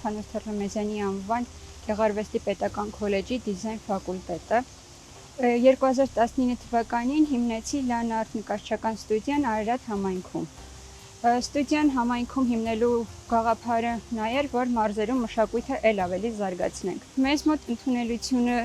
Անդրանիկ Թերլեմեզյանի անվան Գեղարվեստի պետական քոլեջի դիզայն ֆակուլտետը։ 2019 թվականին հիմնեցի Լան արտ նկարչական ստուդիան Արարատ համայնքում։ Ստուդիան համայնքում հիմնելու գաղափարը նա էր, որ մարզերում մշակույթը էլ ավելի զարգացնենք։ Մեզ մոտ ընդունելությունը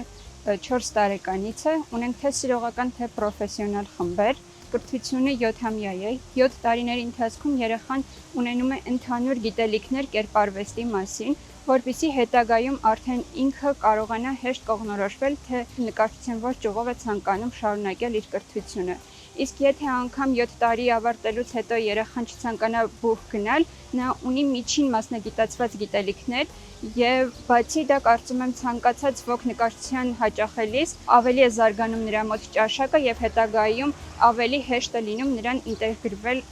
4 տարեկանից է, ունենք թե սիրողական, թե պրոֆեսիոնալ խմբեր։ Կրթությունը 7-ամյա է, 7 տարիների ընթացքում երեխան ունենում է ընդհանուր գիտելիքներ կերպարվեստի մասին, որպեսզի հետագայում արդեն ինքը կարողանա հեշտ կողմնորոշվել, թե նկարչության ոչ ճյուղով է ցանկանում շարունակել իր կրթությունը։ Իսկ եթե անգամ 7 տարի ավարտելուց հետո երեխան չցանկանա բուհ գնալ, նա ունի միջին մասնագիտացված գիտելիքներ եւ բացի դա կարծում եմ ցանկացած ոք նկարչության հաճախելիս ավելի է զարգանում նրա մոտ ճաշակը եւ հետագայում ավելի հեշտ է լինում նրան ինտեգրվել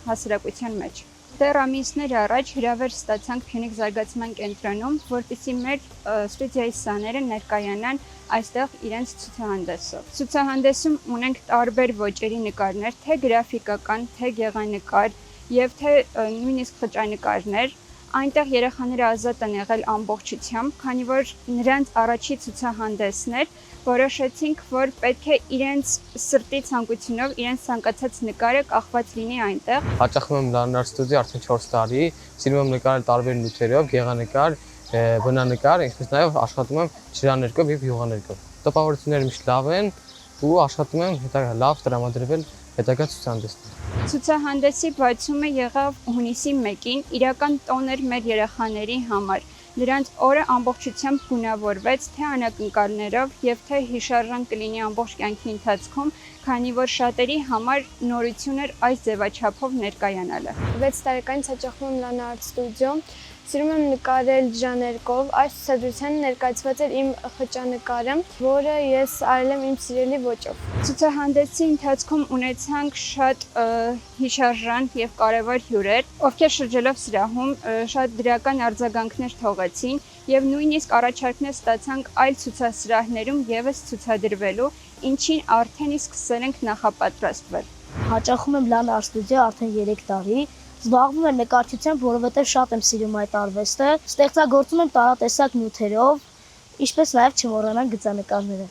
հասարակության մեջ։ Դեռ ամիսներ առաջ հրավեր ստացանք Փյունիկ զարգացման կենտրոնում, որպեսզի մեր ստուդիայի սաները ներկայանան այստեղ իրենց ցուցահանդեսով։ Ցուցահանդեսում ունենք տարբեր ոճերի նկարներ, թե գրաֆիկական, թե գեղանկար եւ թե նույնիսկ խճանկարներ։ Այնտեղ երեխաները ազատ են եղել ամբողջությամբ, քանի որ նրանց առաջի ցուցահանդեսն էր, որոշեցինք, որ պետք է իրենց սրտի ցանկությունով, իրենց ցանկացած նկարը կախված լինի այնտեղ։ Հաճախում եմ Լան արտ ստուդիա արդեն 4 տարի, սիրում եմ նկարել տարբեր նյութերով, գեղանկար, բնանկար, ինչպես նաև աշխատում եմ ջրաներկով եւ յուղաներկով։ Տպավորությունները միշտ լավ են ու աշխատում եմ լավ տրամադրվել հետագա ցուցահանդեսին։ Ցուցահանդեսի բացումը եղավ հունիսի 1-ին, իրական տոն էր մեր երեխաների համար։ Նրանց օրը ամբողջությամբ գունավորվեց թե անակնկալներով եւ թե հիշարժան կլինի ամբողջ կյանքի ընթացքում, քանի որ շատերի համար նորություն էր այս ձևաչափով ներկայանալը։ 6 տարեկանից հաճախում եմ Լան արտ ստուդիո, սիրում եմ նկարել ջրաներկով, այս ցուցադրության ներկայացված էր իմ խճանկարը, որը ես արել եմ իմ սիրելի ոճով։ Ցուցահանդեսի ընթացքում ունեցանք շատ հիշարժան եւ կարեւոր հյուրեր, ովքեր շրջելով սրահում շատ դրական արձագանքներ թողեցին եւ նույնիսկ առաջարկներ ստացանք այլ ցուցասրահներում եւս ցուցադրվելու, ինչին արդեն իսկ սկսել ենք նախապատրաստվել։ Հաճախում եմ Լան արտ ստուդիա արդեն 3 տարի։ Զբաղվում եմ նկարչությամբ, որովհետև շատ եմ սիրում այդ արվեստը։ Ստեղծագործում եմ տարատեսակ նյութերով, ինչպես նաև չմոռանանք գծանկարները։